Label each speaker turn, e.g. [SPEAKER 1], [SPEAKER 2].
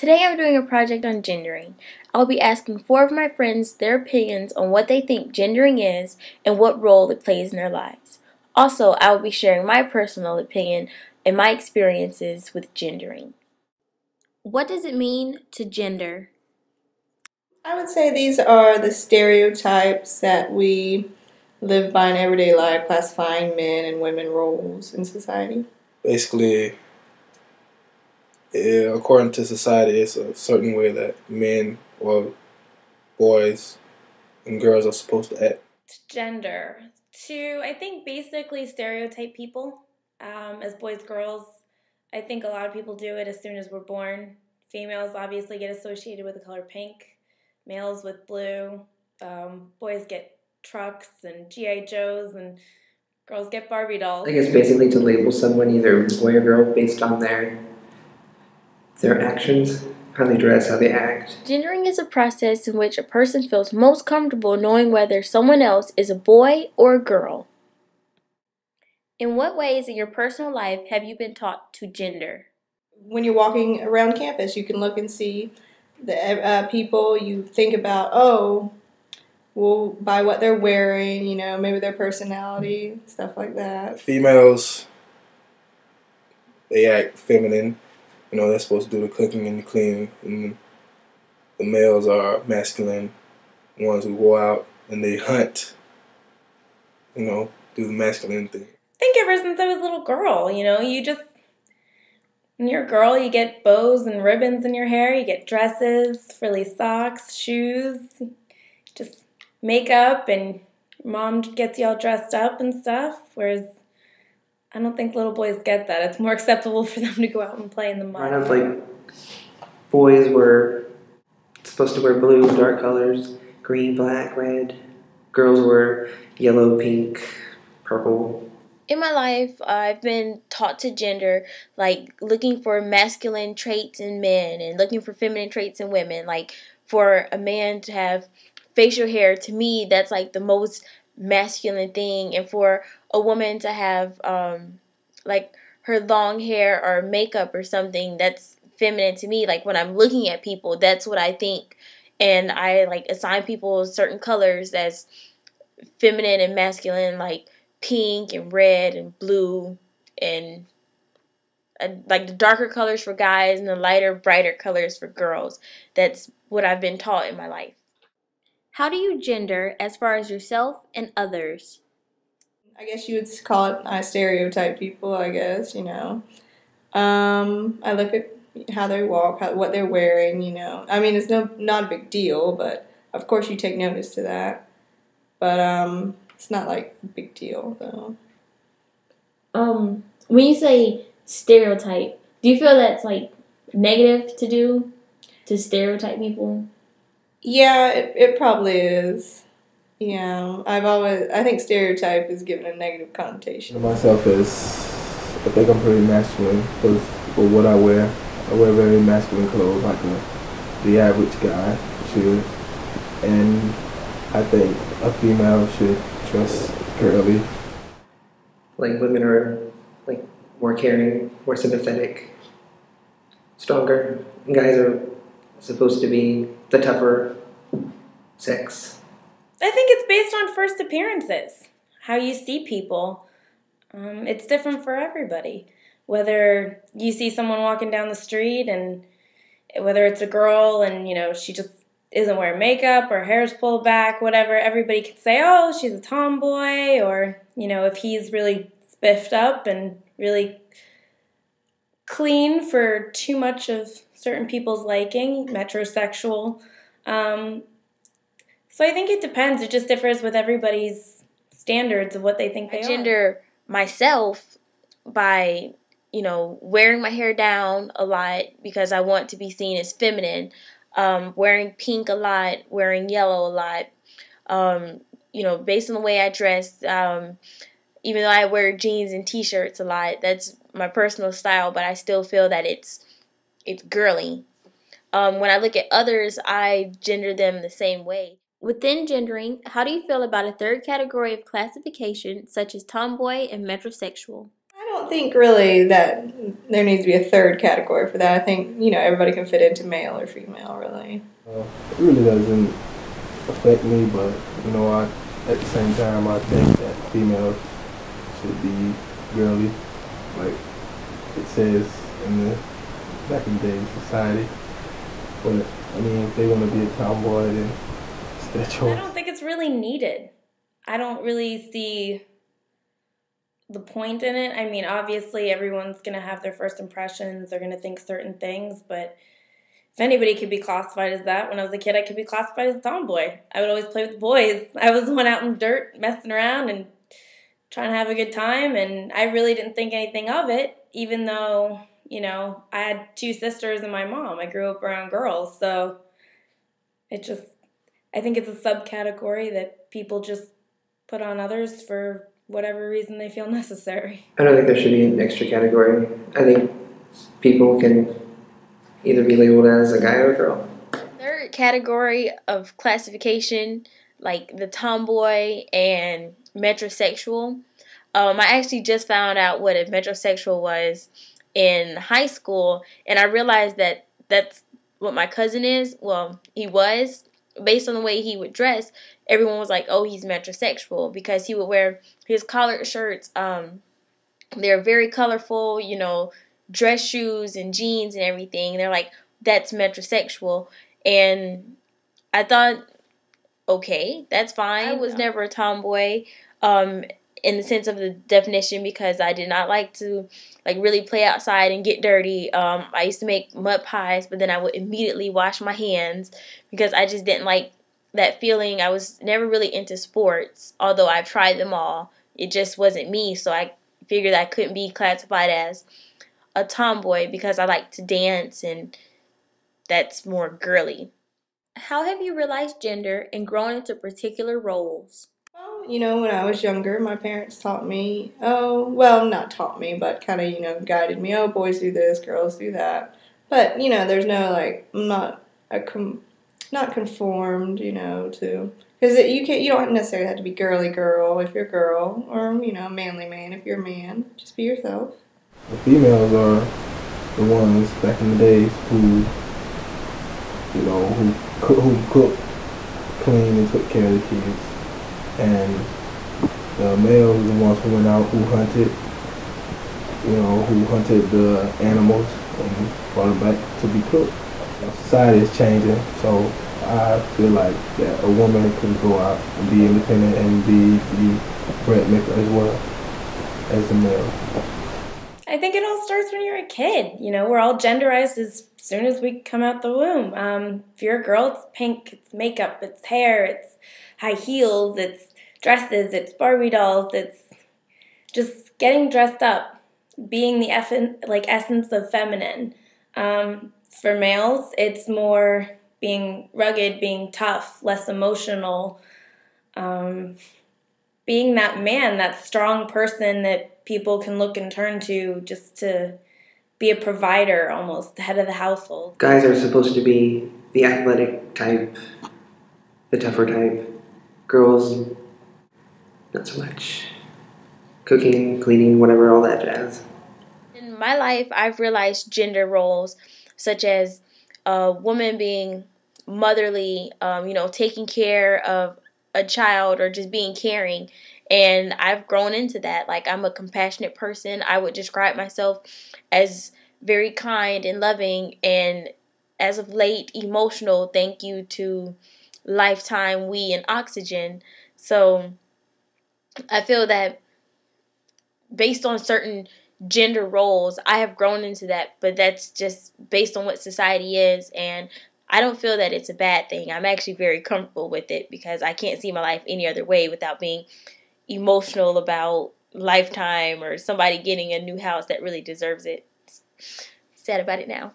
[SPEAKER 1] Today I'm doing a project on gendering. I'll be asking 4 of my friends their opinions on what they think gendering is and what role it plays in their lives. Also, I will be sharing my personal opinion and my experiences with gendering. What does it mean to gender?
[SPEAKER 2] I would say these are the stereotypes that we live by in everyday life, classifying men and women roles in society.
[SPEAKER 3] Basically, according to society, it's a certain way that men or boys and girls are supposed to act.
[SPEAKER 1] Gender. I think, basically stereotype people as boys, girls. I think a lot of people do it as soon as we're born. Females obviously get associated with the color pink, males with blue, boys get trucks and G.I. Joes, and girls get Barbie dolls.
[SPEAKER 4] I think it's basically to label someone either boy or girl based on their actions, how they dress, how they act.
[SPEAKER 1] Gendering is a process in which a person feels most comfortable knowing whether someone else is a boy or a girl. In what ways in your personal life have you been taught to gender?
[SPEAKER 2] When you're walking around campus, you can look and see the people. You think about, well, by what they're wearing, maybe their personality, stuff like that.
[SPEAKER 3] Females, they act feminine. They're supposed to do the cooking and the cleaning. And the males are masculine, ones who go out and they hunt, do the masculine thing.
[SPEAKER 1] I think ever since I was a little girl, when you're a girl, you get bows and ribbons in your hair, you get dresses, frilly socks, shoes, just makeup, and your mom gets you all dressed up and stuff, whereas I don't think little boys get that. It's more acceptable for them to go out and play in the mud.
[SPEAKER 4] Kind of like boys were supposed to wear blue, dark colors, green, black, red. Girls were yellow, pink, purple.
[SPEAKER 1] In my life, I've been taught to gender, like looking for masculine traits in men and looking for feminine traits in women. Like for a man to have facial hair, to me, that's like the most masculine thing. And for a woman to have like her long hair or makeup or something, that's feminine to me. Like when I'm looking at people, that's what I think. And I like assign people certain colors as feminine and masculine, like pink and red and blue, and like the darker colors for guys and the lighter, brighter colors for girls. That's what I've been taught in my life. How do you gender as far as yourself and others?
[SPEAKER 2] I guess you would call it, I stereotype people, I guess, I look at how they walk, what they're wearing, I mean, it's not a big deal, but of course you take notice to that. But it's not like a big deal, though.
[SPEAKER 1] When you say stereotype, do you feel that's like negative to do, to stereotype people?
[SPEAKER 2] Yeah, it probably is. Yeah, I think stereotype is given a negative connotation.
[SPEAKER 3] Myself I think I'm pretty masculine because for what I wear very masculine clothes like the average guy should. And I think a female should dress girly.
[SPEAKER 4] Like women are like more caring, more sympathetic, stronger. And guys are supposed to be the tougher sex.
[SPEAKER 1] I think it's based on first appearances, how you see people. It's different for everybody. Whether you see someone walking down the street, and whether it's a girl and, she just isn't wearing makeup, or hair's pulled back, whatever, everybody can say, oh, she's a tomboy, or, if he's really spiffed up and really clean for too much of certain people's liking, metrosexual. So I think it depends. It just differs with everybody's standards of what they think they are. I gender myself by, wearing my hair down a lot because I want to be seen as feminine, wearing pink a lot, wearing yellow a lot, based on the way I dress, even though I wear jeans and t-shirts a lot, that's my personal style, but I still feel that it's girly. When I look at others, I gender them the same way. Within gendering, how do you feel about a third category of classification, such as tomboy and metrosexual?
[SPEAKER 2] don't think really that there needs to be a third category for that. I think, everybody can fit into male or female, really.
[SPEAKER 3] It really doesn't affect me, but, at the same time, I think that females should be girly, like it says in the back in the day society. But, if they want to be a tomboy, then it's their choice.
[SPEAKER 1] I don't think it's really needed. I don't really see the point in it. Obviously everyone's going to have their first impressions. They're going to think certain things, but if anybody could be classified as that, when I was a kid, I could be classified as a tomboy. I would always play with the boys. I was the one out in the dirt messing around and trying to have a good time, and I really didn't think anything of it, even though, I had 2 sisters and my mom. I grew up around girls, so I think it's a subcategory that people just put on others for whatever reason they feel necessary.
[SPEAKER 4] I don't think there should be an extra category. I think people can either be labeled as a guy or a girl.
[SPEAKER 1] Third category of classification, like the tomboy and metrosexual. I actually just found out what a metrosexual was in high school, and I realized that that's what my cousin is. Well, he was. Based on the way he would dress, everyone was like, oh, he's metrosexual, because he would wear his collared shirts. They're very colorful, dress shoes and jeans and everything. They're like, that's metrosexual. And I thought, okay, that's fine. I was never a tomboy in the sense of the definition, because I did not like to really play outside and get dirty. I used to make mud pies, but then I would immediately wash my hands because I just didn't like that feeling. I was never really into sports, although I've tried them all. It just wasn't me, so I figured I couldn't be classified as a tomboy because I like to dance, and that's more girly. How have you realized gender and grown into particular roles?
[SPEAKER 2] Well, when I was younger, my parents taught me, not taught me, but kind of, guided me, boys do this, girls do that. But, there's no, I'm not not conformed, to, because you don't necessarily have to be girly girl if you're a girl, or, manly man if you're a man. Just be yourself.
[SPEAKER 3] The females are the ones back in the days who cooked, cleaned, and took care of the kids. And the males are the ones who went out, who hunted the animals and brought them back to be cooked. Society is changing, so I feel like that a woman can go out and be independent and be the bread maker as well as the male.
[SPEAKER 1] I think it all starts when you're a kid. We're all genderized as soon as we come out the womb. If you're a girl, it's pink, it's makeup, it's hair, it's high heels, it's dresses, it's Barbie dolls, it's just getting dressed up, being the essence of feminine. For males, it's more being rugged, being tough, less emotional, being that man, that strong person that people can look and turn to just to be a provider, almost the head of the household.
[SPEAKER 4] Guys are supposed to be the athletic type, the tougher type. Girls, not so much. Cooking, cleaning, whatever, all that jazz.
[SPEAKER 1] In my life, I've realized gender roles such as a woman being motherly, taking care of a child or just being caring. And I've grown into that. I'm a compassionate person. I would describe myself as very kind and loving, and as of late, emotional, thank you to Lifetime, We, and Oxygen. So I feel that based on certain gender roles, I have grown into that, but that's just based on what society is, and I don't feel that it's a bad thing. I'm actually very comfortable with it because I can't see my life any other way without being emotional about Lifetime or somebody getting a new house that really deserves it. Sad about it now.